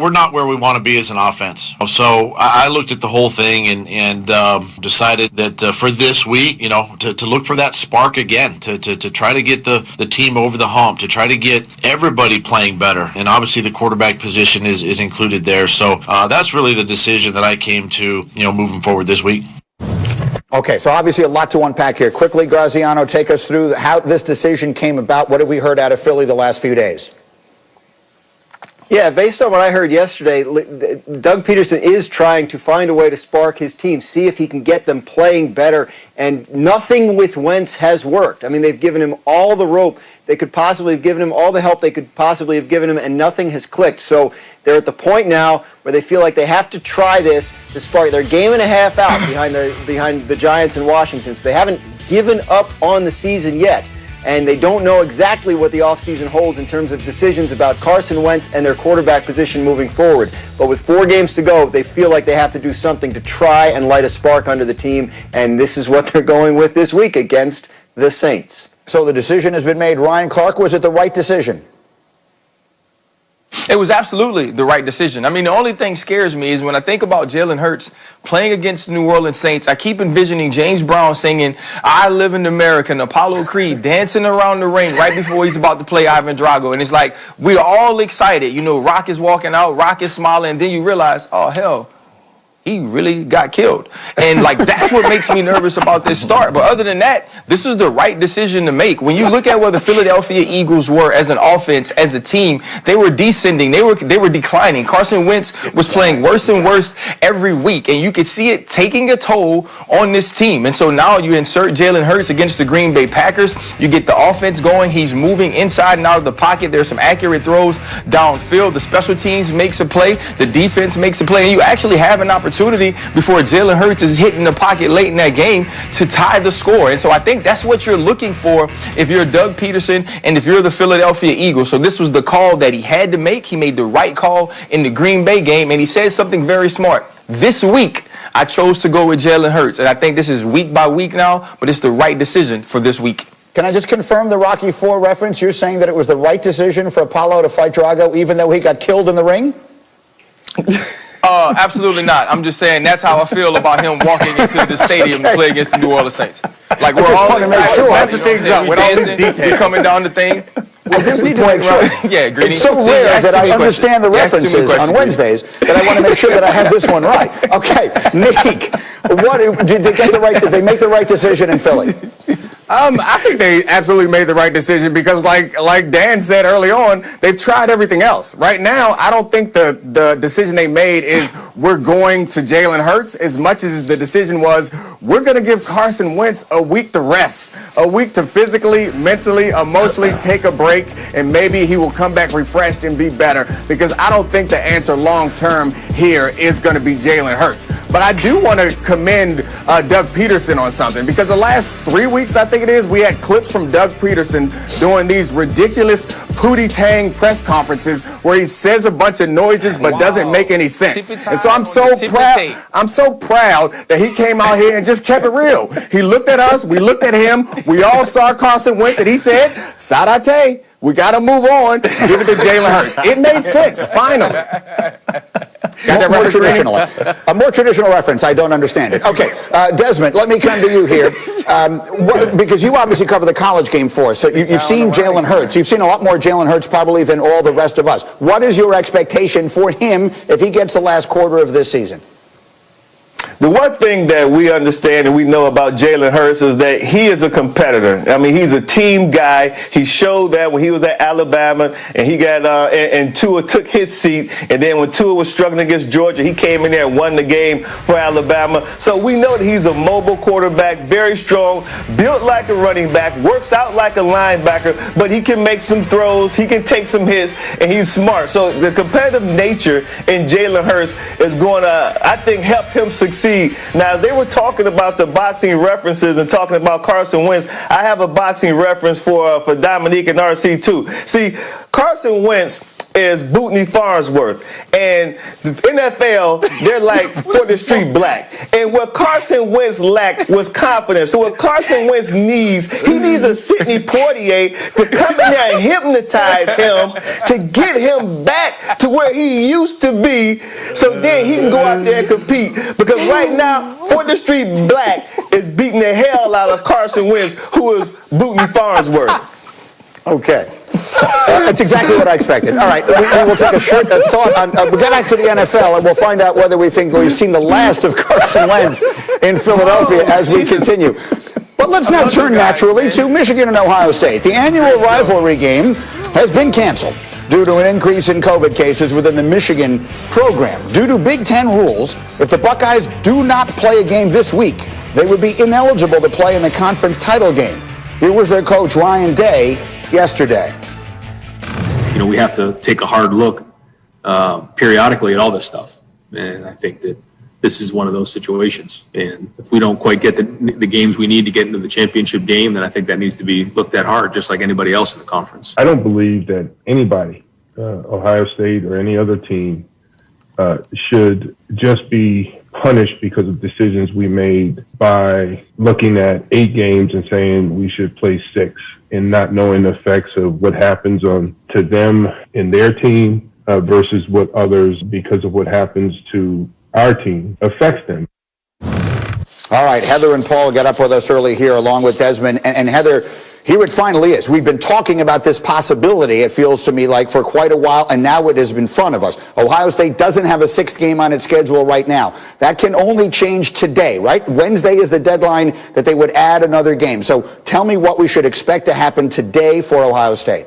we're not where we want to be as an offense. So I looked at the whole thing and decided that for this week, to look for that spark again, to try to get the team over the hump, to try to get everybody playing better. And obviously the quarterback position is included there. So that's really the decision that I came to, moving forward this week. Okay, so obviously a lot to unpack here. Quickly, Graziano, take us through how this decision came about. What have we heard out of Philly the last few days? Yeah, based on what I heard yesterday, Doug Peterson is trying to find a way to spark his team, see if he can get them playing better, and nothing with Wentz has worked. I mean, they've given him all the rope they could possibly have given him, all the help they could possibly have given him, and nothing has clicked. So they're at the point now where they feel like they have to try this to spark. They're a game and a half out behind the Giants in Washington, so they haven't given up on the season yet. And they don't know exactly what the offseason holds in terms of decisions about Carson Wentz and their quarterback position moving forward. But with 4 games to go, they feel like they have to do something to try and light a spark under the team. And this is what they're going with this week against the Saints. So the decision has been made. Ryan Clark, was it the right decision? It was absolutely the right decision. I mean, the only thing scares me is when I think about Jalen Hurts playing against the New Orleans Saints, I keep envisioning James Brown singing "I Live in America" and Apollo Creed dancing around the ring right before he's about to play Ivan Drago. And it's like, we're all excited. Rock is walking out, Rock is smiling, and then you realize, oh, hell, he really got killed. And that's what makes me nervous about this start. But other than that, this is the right decision to make. When you look at where the Philadelphia Eagles were as an offense, as a team, they were descending. They were declining. Carson Wentz was playing worse and worse every week. And you could see it taking a toll on this team. And so now you insert Jalen Hurts against the Green Bay Packers. You get the offense going. He's moving inside and out of the pocket. There's some accurate throws downfield. The special teams makes a play. The defense makes a play. And you actually have an opportunity before Jalen Hurts is hitting the pocket late in that game to tie the score. And so I think that's what you're looking for if you're Doug Peterson and if you're the Philadelphia Eagles. So this was the call that he had to make. He made the right call in the Green Bay game, and he said something very smart. This week, I chose to go with Jalen Hurts, and I think this is week by week now, but it's the right decision for this week. Can I just confirm the Rocky IV reference? You're saying that it was the right decision for Apollo to fight Drago even though he got killed in the ring? Absolutely not. I'm just saying that's how I feel about him walking into the stadium to play against the New Orleans Saints. We're all excited. Sure. That's the things up with all these details. We're coming down the thing. I just need to make sure. Yeah, Greeny. It's so rare that I understand the references on Wednesdays that I want to make sure that I have this one right. Okay, Nick, did they make the right decision in Philly? I think they absolutely made the right decision because, like Dan said early on, they've tried everything else. Right now, I don't think the decision they made is we're going to Jalen Hurts as much as the decision was we're going to give Carson Wentz a week to rest, a week to physically, mentally, emotionally take a break, and maybe he will come back refreshed and be better because I don't think the answer long-term here is going to be Jalen Hurts. But I do want to commend Doug Peterson on something because the last 3 weeks, I think it is, we had clips from Doug Peterson doing these ridiculous Pootie-Tang press conferences where he says a bunch of noises but doesn't make any sense. And so I'm so proud that he came out here and just kept it real. He looked at us, we looked at him, we all saw Carson Wentz, and he said, "Sarate, we got to move on, give it to Jalen Hurts." It made sense, finally. A more traditional reference. I don't understand it. Okay, Desmond, let me come to you here because you obviously cover the college game for us. So you've seen Jalen Hurts. You've seen a lot more Jalen Hurts probably than all the rest of us. What is your expectation for him if he gets the last quarter of this season? The one thing that we understand and we know about Jalen Hurts is that he is a competitor. I mean, he's a team guy. He showed that when he was at Alabama and he got and Tua took his seat. And then when Tua was struggling against Georgia, he came in there and won the game for Alabama. So we know that he's a mobile quarterback, very strong, built like a running back, works out like a linebacker, but he can make some throws, he can take some hits, and he's smart. So the competitive nature in Jalen Hurts is going to, I think, help him succeed. Now, they were talking about the boxing references and talking about Carson Wentz. I have a boxing reference for Dominique and RC too. See, Carson Wentz is Bootney Farnsworth. And the NFL, they're like for the street black. And what Carson Wentz lacked was confidence. So what Carson Wentz needs, he needs a Sidney Poitier to come in there and hypnotize him to get him back to where he used to be, so then he can go out there and compete. Because right now, for the street black is beating the hell out of Carson Wentz, who is Bootney Farnsworth. Okay. That's exactly what I expected. All right, we will take a short thought on, we'll get back to the NFL, and we'll find out whether we think we've seen the last of Carson Wentz in Philadelphia as we continue. But let's now turn naturally to Michigan and Ohio State. The annual rivalry game has been canceled due to an increase in COVID cases within the Michigan program. Due to Big Ten rules, if the Buckeyes do not play a game this week, they would be ineligible to play in the conference title game. Here was their coach, Ryan Day, yesterday. You know, we have to take a hard look periodically at all this stuff. And I think that this is one of those situations. And if we don't quite get the games we need to get into the championship game, then I think that needs to be looked at hard, just like anybody else in the conference. I don't believe that anybody, Ohio State or any other team, should just be punished because of decisions we made by looking at 8 games and saying we should play 6 and not knowing the effects of what happens to them and their team versus what others, because of what happens to our team, affects them. All right, Heather and Paul got up with us early here along with Desmond. And Heather, here it finally is. We've been talking about this possibility, it feels to me like, for quite a while, and now it is in front of us. Ohio State doesn't have a 6th game on its schedule right now. That can only change today, right? Wednesday is the deadline that they would add another game. So tell me what we should expect to happen today for Ohio State.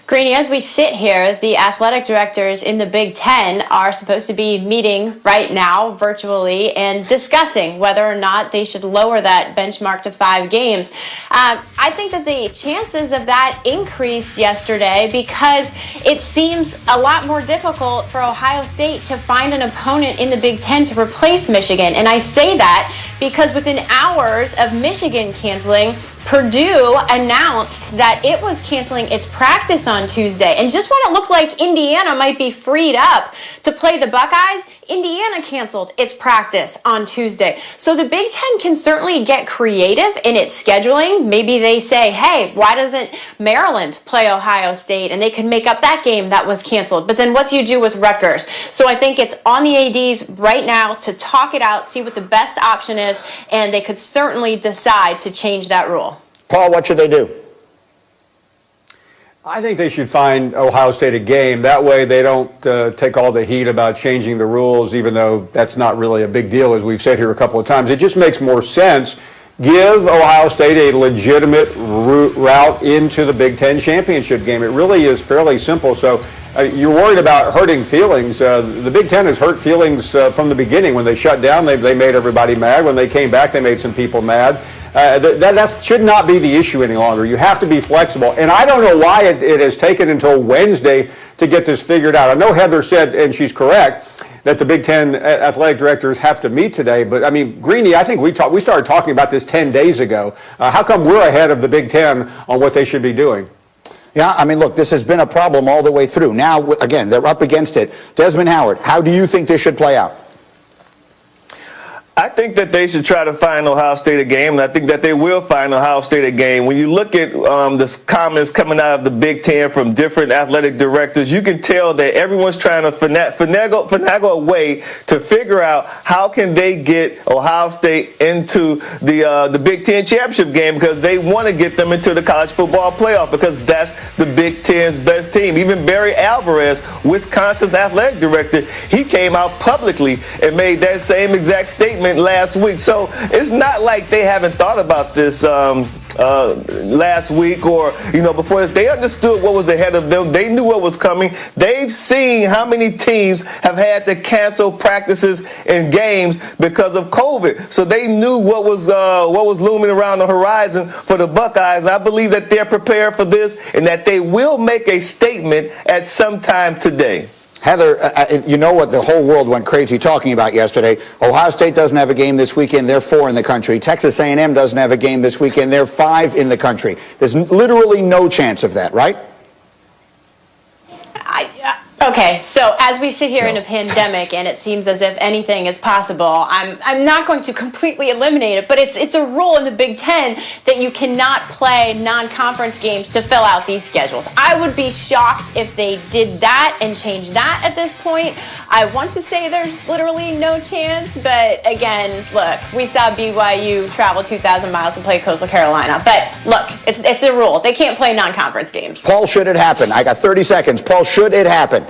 Greeny, as we sit here, the athletic directors in the Big Ten are supposed to be meeting right now virtually and discussing whether or not they should lower that benchmark to 5 games. I think that the chances of that increased yesterday because it seems a lot more difficult for Ohio State to find an opponent in the Big Ten to replace Michigan. And I say that because within hours of Michigan canceling, Purdue announced that it was canceling its practice on Tuesday. And just when it looked like Indiana might be freed up to play the Buckeyes, Indiana canceled its practice on Tuesday. So the Big Ten can certainly get creative in its scheduling. Maybe they say, hey, why doesn't Maryland play Ohio State? And they can make up that game that was canceled. But then what do you do with Rutgers? So I think it's on the ADs right now to talk it out, see what the best option is, and they could certainly decide to change that rule. Paul, what should they do? I think they should find Ohio State a game. That way they don't take all the heat about changing the rules, even though that's not really a big deal, as we've said here a couple of times. It just makes more sense. Give Ohio State a legitimate route into the Big Ten championship game. It really is fairly simple. So you're worried about hurting feelings. The Big Ten has hurt feelings from the beginning. When they shut down, they made everybody mad. When they came back, they made some people mad. That should not be the issue any longer. You have to be flexible. And I don't know why it has taken until Wednesday to get this figured out. I know Heather said, and she's correct, that the Big Ten athletic directors have to meet today. But, I mean, Greeny, I think we started talking about this 10 days ago. How come we're ahead of the Big Ten on what they should be doing? Yeah, I mean, look, this has been a problem all the way through. Now, again, they're up against it. Desmond Howard, how do you think this should play out? I think that they should try to find Ohio State a game, and I think that they will find Ohio State a game. When you look at the comments coming out of the Big Ten from different athletic directors, you can tell that everyone's trying to finagle a way to figure out how can they get Ohio State into the Big Ten championship game, because they want to get them into the college football playoff, because that's the Big Ten's best team. Even Barry Alvarez, Wisconsin's athletic director, he came out publicly and made that same exact statement last week. So it's not like they haven't thought about this last week or before this. They understood what was ahead of them. They knew what was coming. They've seen how many teams have had to cancel practices and games because of COVID. So they knew what was looming around the horizon for the Buckeyes. I believe that they're prepared for this and that they will make a statement at some time today. Heather, you know what the whole world went crazy talking about yesterday. Ohio State doesn't have a game this weekend. They're 4 in the country. Texas A&M doesn't have a game this weekend. They're 5 in the country. There's literally no chance of that, right? Okay, so as we sit here in a pandemic and it seems as if anything is possible, I'm not going to completely eliminate it, but it's a rule in the Big Ten that you cannot play non-conference games to fill out these schedules. I would be shocked if they did that and changed that at this point. I want to say there's literally no chance, but again, look, we saw BYU travel 2,000 miles to play Coastal Carolina, but look, it's a rule. They can't play non-conference games. Paul, should it happen? I got 30 seconds. Paul, should it happen?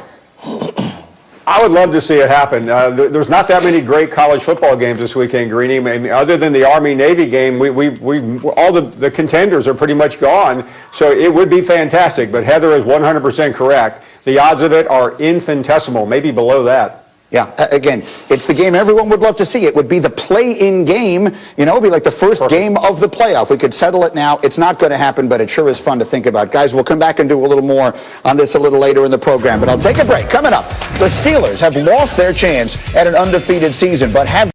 I would love to see it happen. There's not that many great college football games this weekend, Greeny. I mean, other than the Army-Navy game, all the contenders are pretty much gone. So it would be fantastic. But Heather is 100% correct. The odds of it are infinitesimal, maybe below that. Yeah, again, it's the game everyone would love to see. It would be the play-in game. You know, it would be like the first game of the playoff. We could settle it now. It's not going to happen, but it sure is fun to think about. Guys, we'll come back and do a little more on this a little later in the program. But I'll take a break. Coming up, the Steelers have lost their chance at an undefeated season, but have